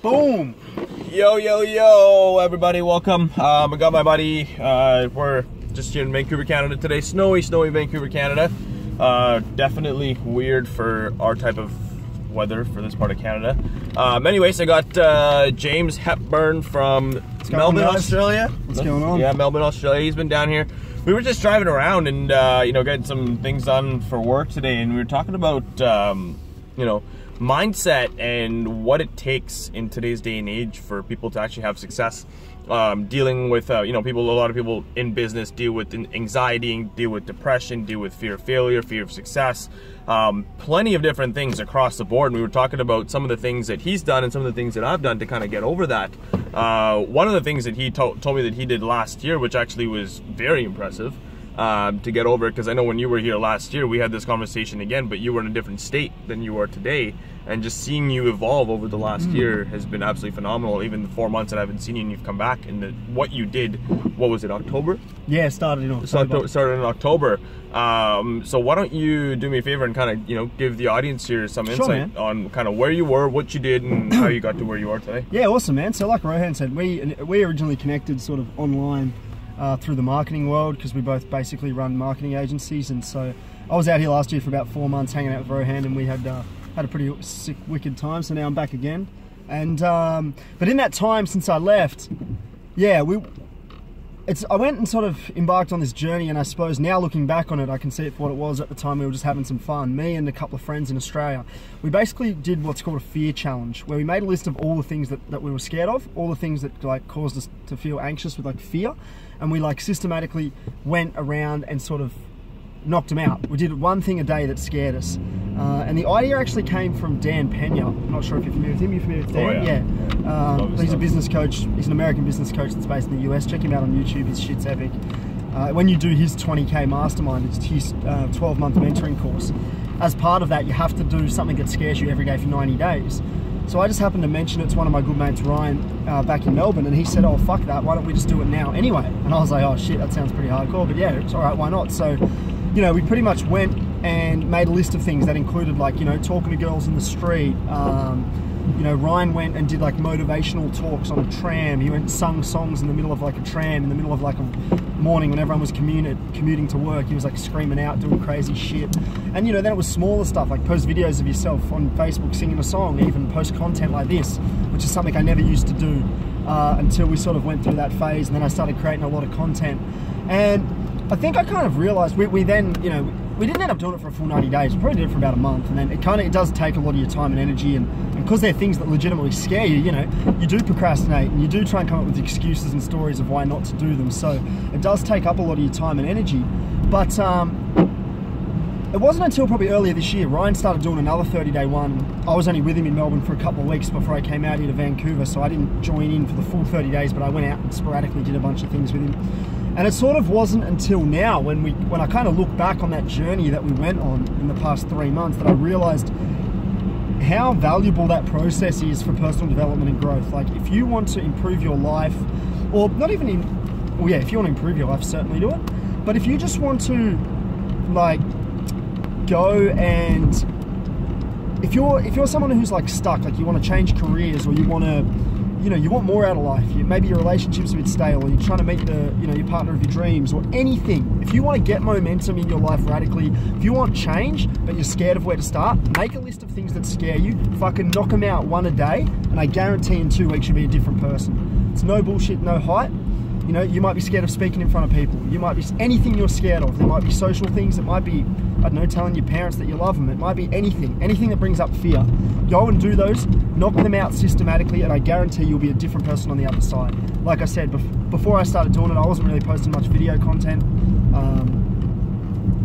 Boom! Yo, yo, yo, everybody, welcome. I got my buddy. We're just here in Vancouver, Canada today. Snowy Vancouver, Canada. Definitely weird for our type of weather for this part of Canada. Anyways, I got James Hepburn from Melbourne, Australia. What's going on? Yeah, Melbourne, Australia. He's been down here. We were just driving around and, you know, getting some things done for work today, and we were talking about, you know, mindset and what it takes in today's day and age for people to actually have success. Dealing with, you know, a lot of people in business deal with anxiety, deal with depression, deal with fear of failure, fear of success, plenty of different things across the board. And we were talking about some of the things that he's done and some of the things that I've done to kind of get over that. One of the things that he told me that he did last year, which actually was very impressive, to get over it, because I know when you were here last year we had this conversation again, but you were in a different state than you are today, and just seeing you evolve over the last year has been absolutely phenomenal. Even the 4 months that I haven't seen you and you've come back, and what you did, what was it, October? Yeah, started in October. Started in October. So why don't you do me a favor and kind of, you know, give the audience here some insight on kind of where you were, what you did, and how you got to where you are today. Yeah, awesome, man. So like Rohan said, we originally connected sort of online through the marketing world, because we both basically run marketing agencies. And so I was out here last year for about 4 months hanging out with Rohan, and we had a pretty sick, wicked time. So now I'm back again. And but in that time since I left, yeah, I went and sort of embarked on this journey, and I suppose now looking back on it, I can see it for what it was. At the time, we were just having some fun. Me and a couple of friends in Australia, we basically did what's called a fear challenge, where we made a list of all the things that we were scared of, all the things that like caused us to feel anxious with like fear, and we like systematically went around and sort of knocked them out. We did one thing a day that scared us. And the idea actually came from Dan Pena. I'm not sure if you're familiar with him. You're familiar with Dan? Oh, yeah. He's a business coach. He's an American business coach that's based in the US. Check him out on YouTube. His shit's epic. When you do his 20K mastermind, it's his 12-month mentoring course. As part of that, you have to do something that scares you every day for 90 days. So I just happened to mention it to one of my good mates, Ryan, back in Melbourne, and he said, oh, fuck that, why don't we just do it now anyway? And I was like, oh shit, that sounds pretty hardcore, but yeah, it's all right, why not? So, you know, we pretty much went and made a list of things that included, like, you know, talking to girls in the street. You know, Ryan went and did like motivational talks on a tram. He went and sung songs in the middle of like a tram, in the middle of like a morning when everyone was commuting to work. He was like screaming out, doing crazy shit. And you know, then it was smaller stuff, like post videos of yourself on Facebook singing a song, even post content like this, which is something I never used to do until we sort of went through that phase. And then I started creating a lot of content. And I think I kind of realized we then, you know, we didn't end up doing it for a full 90 days. We probably did it for about a month, and then it does take a lot of your time and energy, and because they're things that legitimately scare you, you know, you do procrastinate and you do try and come up with excuses and stories of why not to do them. So it does take up a lot of your time and energy. But it wasn't until probably earlier this year, Ryan started doing another 30-day one. I was only with him in Melbourne for a couple of weeks before I came out here to Vancouver, so I didn't join in for the full 30 days, but I went out and sporadically did a bunch of things with him. And it sort of wasn't until now, when I kind of look back on that journey that we went on in the past 3 months, that I realized how valuable that process is for personal development and growth. Like, if you want to improve your life, or not even well, yeah, if you want to improve your life, certainly do it. But if you just want to, like, go and if you're someone who's like stuck, like you want to change careers, or you want to, you know, you want more out of life, maybe your relationship's a bit stale, or you're trying to meet your partner of your dreams, or anything. If you want to get momentum in your life radically, if you want change, but you're scared of where to start, make a list of things that scare you, fucking knock them out one a day, and I guarantee in 2 weeks you'll be a different person. It's no bullshit, no hype. You know, you might be scared of speaking in front of people. You might be anything you're scared of. There might be social things. It might be, I don't know, telling your parents that you love them. It might be anything that brings up fear. Go and do those, knock them out systematically, and I guarantee you'll be a different person on the other side. Like I said, before I started doing it, I wasn't really posting much video content.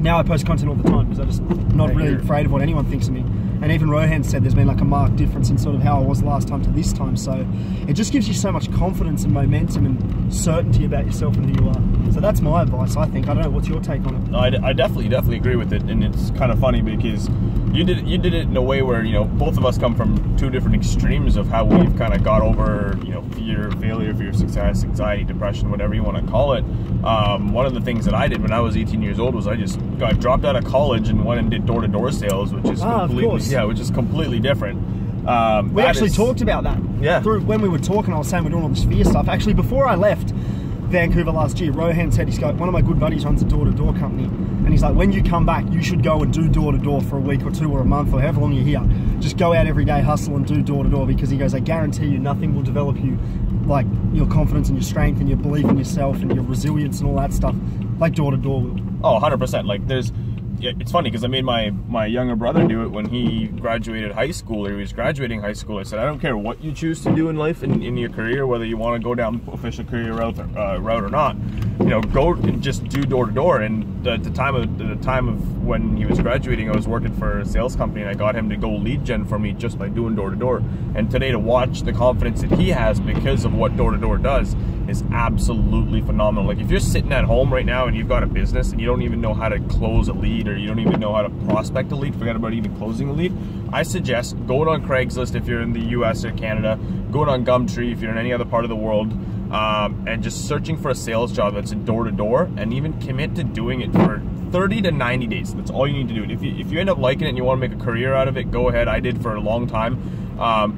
Now I post content all the time because I'm just not really afraid of what anyone thinks of me. And even Rohan said there's been like a marked difference in sort of how I was last time to this time. So it just gives you so much confidence and momentum and certainty about yourself and who you are. So that's my advice, I think. I don't know, what's your take on it? No, I definitely agree with it. And it's kind of funny because you did it in a way where, you know, both of us come from two different extremes of how we've kind of got over, you know, fear, failure, fear of success, anxiety, depression, whatever you want to call it. One of the things that I did when I was 18 years old was I just got dropped out of college and went and did door-to-door sales, which is completely different. We actually talked about that. Yeah. When we were talking, I was saying we're doing all this fear stuff. Actually, before I left Vancouver last year, Rohan said, one of my good buddies runs a door-to-door company, and he's like, when you come back, you should go and do door-to-door for a week or two or a month or however long you're here. Just go out every day, hustle and do door-to-door, because he goes, I guarantee you nothing will develop you like your confidence and your strength and your belief in yourself and your resilience and all that stuff like door-to-door will. Oh, 100%. Like it's funny because I made my younger brother do it when he graduated high school, or he was graduating high school. I said, I don't care what you choose to do in life, in your career, whether you want to go down official career route or not. You know, go and just do door to door. And at the time of when he was graduating, I was working for a sales company, and I got him to go lead gen for me just by doing door to door. And today, to watch the confidence that he has because of what door to door does is absolutely phenomenal. Like, if you're sitting at home right now and you've got a business and you don't even know how to close a lead, or you don't even know how to prospect a lead, forget about even closing a lead, I suggest going on Craigslist if you're in the US or Canada, going on Gumtree if you're in any other part of the world, and just searching for a sales job that's in door to door, and even commit to doing it for 30 to 90 days. That's all you need to do. If you end up liking it and you want to make a career out of it, go ahead. I did for a long time.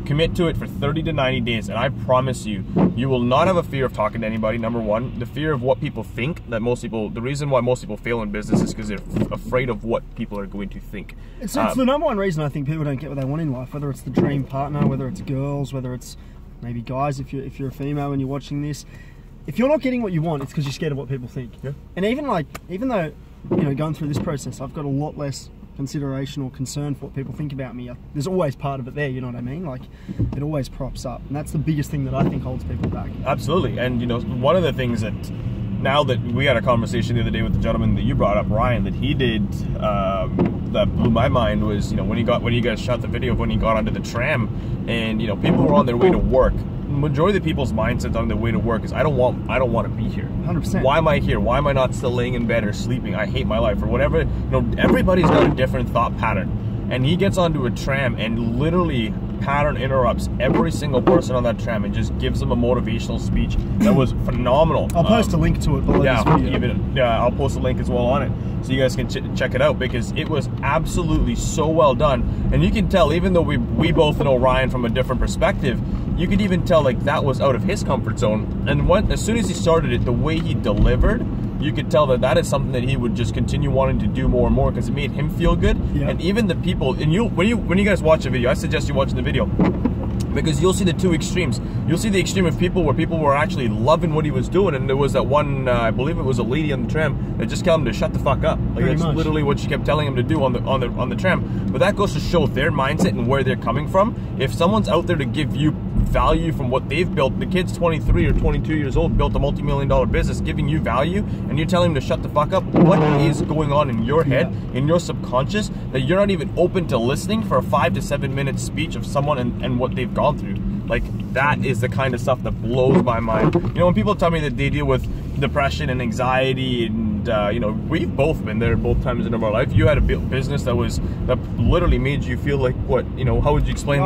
Commit to it for 30 to 90 days, and I promise you, you will not have a fear of talking to anybody. Number one, the fear of what people think. The reason why most people fail in business is because they're afraid of what people are going to think. It's the number one reason I think people don't get what they want in life, whether it's the dream partner, whether it's girls, whether it's maybe guys, if you're a female and you're watching this. If you're not getting what you want, it's because you're scared of what people think. Yeah. And even though, you know, going through this process, I've got a lot less consideration or concern for what people think about me. There's always part of it there, you know what I mean? Like, it always props up, and that's the biggest thing that I think holds people back. Absolutely. And you know, one of the things that, now that we had a conversation the other day with the gentleman that you brought up, Ryan, that he did that blew my mind was, you know, when you guys shot the video of when he got onto the tram, and you know, people were on their way to work. Majority of the people's mindset on their way to work is, I don't want to be here. 100%. Why am I here? Why am I not still laying in bed or sleeping? I hate my life, or whatever. You know, everybody's got a different thought pattern. And he gets onto a tram and literally pattern interrupts every single person on that tram and just gives them a motivational speech that was phenomenal. I'll post a link to it below this video. I'll post a link as well on it, so you guys can check it out, because it was absolutely so well done. And you can tell, even though we both know Ryan from a different perspective, you could even tell like that was out of his comfort zone. And as soon as he started it, the way he delivered, you could tell that is something that he would just continue wanting to do more and more, because it made him feel good. Yeah. And even the people, and when you guys watch the video, I suggest you watch the video, because you'll see the two extremes. You'll see the extreme of people where people were actually loving what he was doing, and there was that one, I believe it was a lady on the tram that just told him to shut the fuck up. Like, that's literally what she kept telling him to do on the tram. But that goes to show their mindset and where they're coming from. If someone's out there to give you value from what they've built, the kid's 23 or 22 years old, built a multi-million-dollar business, giving you value, and you're telling him to shut the fuck up. What is going on in your head, in your subconscious, that you're not even open to listening for a 5 to 7 minute speech of someone and what they've gone through? Like, that is the kind of stuff that blows my mind. You know, when people tell me that they deal with depression and anxiety, and you know, we've both been there both times in our life. You had a business that literally made you feel like, what, you know, how would you explain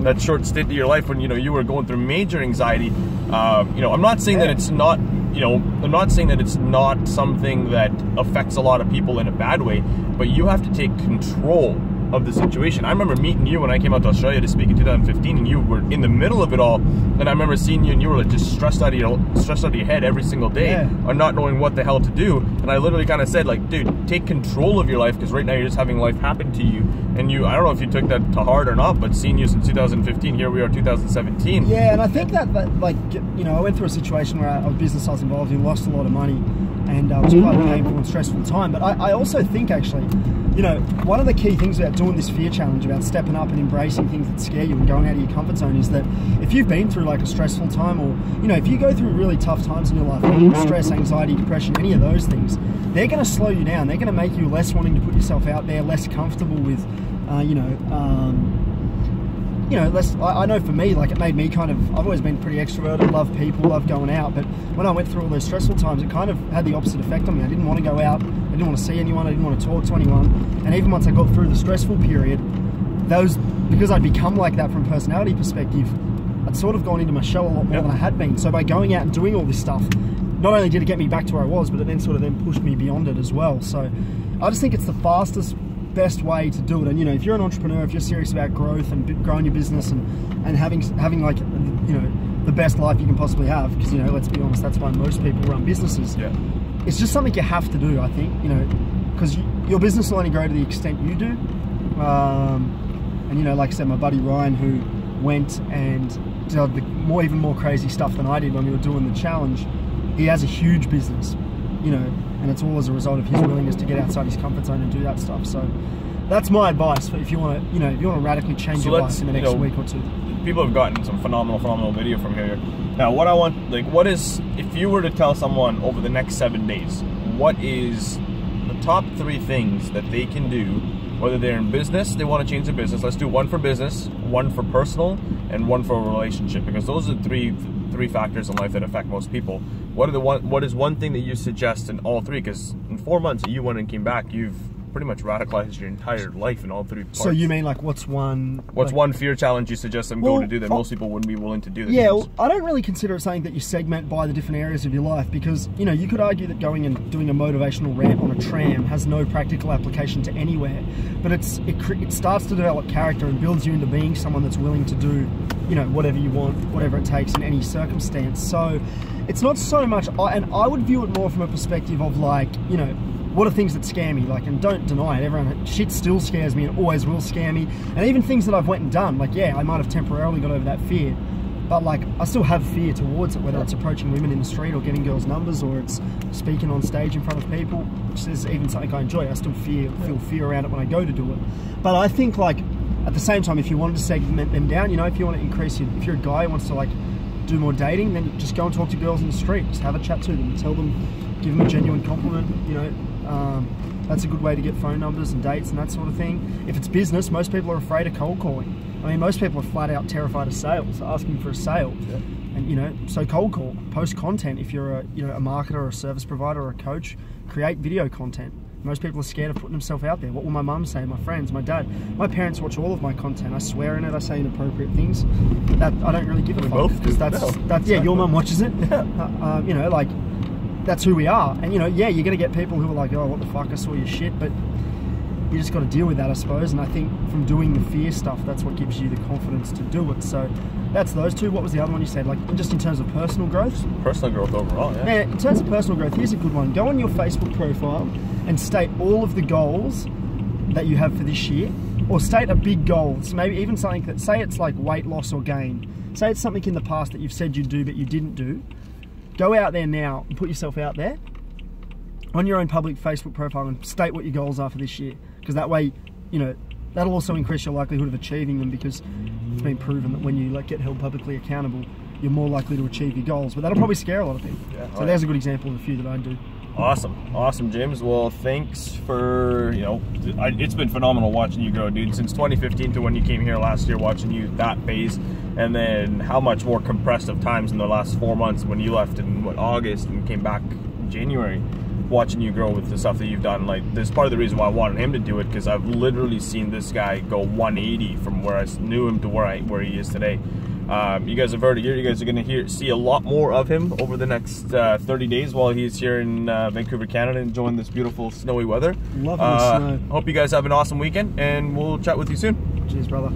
that short stint of your life when, you know, you were going through major anxiety? You know, I'm not saying that it's not, you know, I'm not saying that it's not something that affects a lot of people in a bad way, but you have to take control of the situation. I remember meeting you when I came out to Australia to speak in 2015, and you were in the middle of it all, and I remember seeing you, and you were like just stressed out of your head every single day, or not knowing what the hell to do. And I literally kind of said, like, dude, take control of your life, because right now you're just having life happen to you. And I don't know if you took that to heart or not, but seeing you since 2015, here we are 2017. Yeah, and I think that like, you know, I went through a situation where a business I was involved in lost a lot of money, and it was quite a painful and stressful time. But I also think, actually, you know, one of the key things about doing this fear challenge, about stepping up and embracing things that scare you and going out of your comfort zone, is that if you've been through like a stressful time, or, you know, if you go through really tough times in your life, stress, anxiety, depression, any of those things, they're going to slow you down. They're going to make you less wanting to put yourself out there, less comfortable with, less. I know for me, like, it made me kind of, I've always been pretty extroverted, love people, love going out, but when I went through all those stressful times, it kind of had the opposite effect on me. I didn't want to go out, I didn't want to see anyone, I didn't want to talk to anyone, and even once I got through the stressful period, because I'd become like that from a personality perspective, I'd sort of gone into my shell a lot more than I had been. So by going out and doing all this stuff, not only did it get me back to where I was, but it then sort of pushed me beyond it as well. So I just think it's the fastest best way to do it. And you know, if you're an entrepreneur, if you're serious about growth and growing your business and having like, you know, the best life you can possibly have, because, you know, let's be honest, that's why most people run businesses. Yeah. It's just something you have to do, I think, you know, because your business will only grow to the extent you do. And you know, like I said, my buddy Ryan, who went and did even more crazy stuff than I did when we were doing the challenge, he has a huge business, you know, and it's all as a result of his willingness to get outside his comfort zone and do that stuff. So that's my advice for if you want to, you know, if you want to radically change your life in the next week or two. People have gotten some phenomenal video from here. Now, what I want, like, what is, if you were to tell someone over the next 7 days, what is the top 3 things that they can do, whether they're in business, they want to change their business. Let's do one for business, one for personal, and one for a relationship, because those are three factors in life that affect most people. What is one thing that you suggest in all 3? Because in 4 months that you went and came back, you've pretty much radicalized your entire life in all 3 parts. So you mean like what's one fear challenge you suggest them go to do that most people wouldn't be willing to do? Yeah, well, I don't really consider it something that you segment by the different areas of your life, because, you know, you could argue that going and doing a motivational rant on a tram has no practical application to anywhere, but it starts to develop character and builds you into being someone that's willing to do, you know, whatever you want, whatever it takes in any circumstance. So it's not so much, and I would view it more from a perspective of, like, you know, what are things that scare me? Like, and don't deny it, shit still scares me and always will scare me. And even things that I've went and done, like, yeah, I might have temporarily got over that fear, but like, I still have fear towards it, whether it's approaching women in the street or getting girls' numbers, or it's speaking on stage in front of people, which is even something I enjoy. I still feel fear around it when I go to do it. But I think, like, at the same time, if you wanted to segment them down, you know, if you want to increase if you're a guy who wants to, like, do more dating, then just go and talk to girls in the street. Just have a chat to them, tell them, give them a genuine compliment, you know. That's a good way to get phone numbers and dates and that sort of thing. If it's business, most people are afraid of cold calling. I mean, most people are flat out terrified of sales, asking for a sale. Yeah. And, you know, so cold call, post content. If you're a marketer or a service provider or a coach, create video content. Most people are scared of putting themselves out there. What will my mum say, my friends, my dad? My parents watch all of my content. I swear in it, I say inappropriate things. That I don't really give a fuck, because that's yeah, your mum watches it. Yeah. You know, like, that's who we are. And, you know, yeah, you're going to get people who are like, oh, what the fuck, I saw your shit, but you just got to deal with that, I suppose. And I think from doing the fear stuff, that's what gives you the confidence to do it. So that's those 2. What was the other one you said? Like, just in terms of personal growth? Personal growth overall, yeah. In terms of personal growth, here's a good one. Go on your Facebook profile and state all of the goals that you have for this year, or state a big goal. So maybe even something that, say it's like weight loss or gain. Say it's something in the past that you've said you'd do but you didn't do. Go out there now and put yourself out there on your own public Facebook profile and state what your goals are for this year. Because that way, you know, that'll also increase your likelihood of achieving them, because it's been proven that when you, like, get held publicly accountable, you're more likely to achieve your goals. But that'll probably scare a lot of people. Yeah, so there's a good example of a few that I do. Awesome, James. Well, thanks for, you know, it's been phenomenal watching you grow, dude. Since 2015 to when you came here last year, watching you that phase, and then how much more compressed of times in the last 4 months when you left in August and came back in January, watching you grow with the stuff that you've done. Like, this is part of the reason why I wanted him to do it, because I've literally seen this guy go 180 from where I knew him to where he is today. You guys have heard it here. You guys are going to see a lot more of him over the next 30 days while he's here in Vancouver, Canada, enjoying this beautiful snowy weather. Lovely snow. Hope you guys have an awesome weekend, and we'll chat with you soon. Cheers, brother.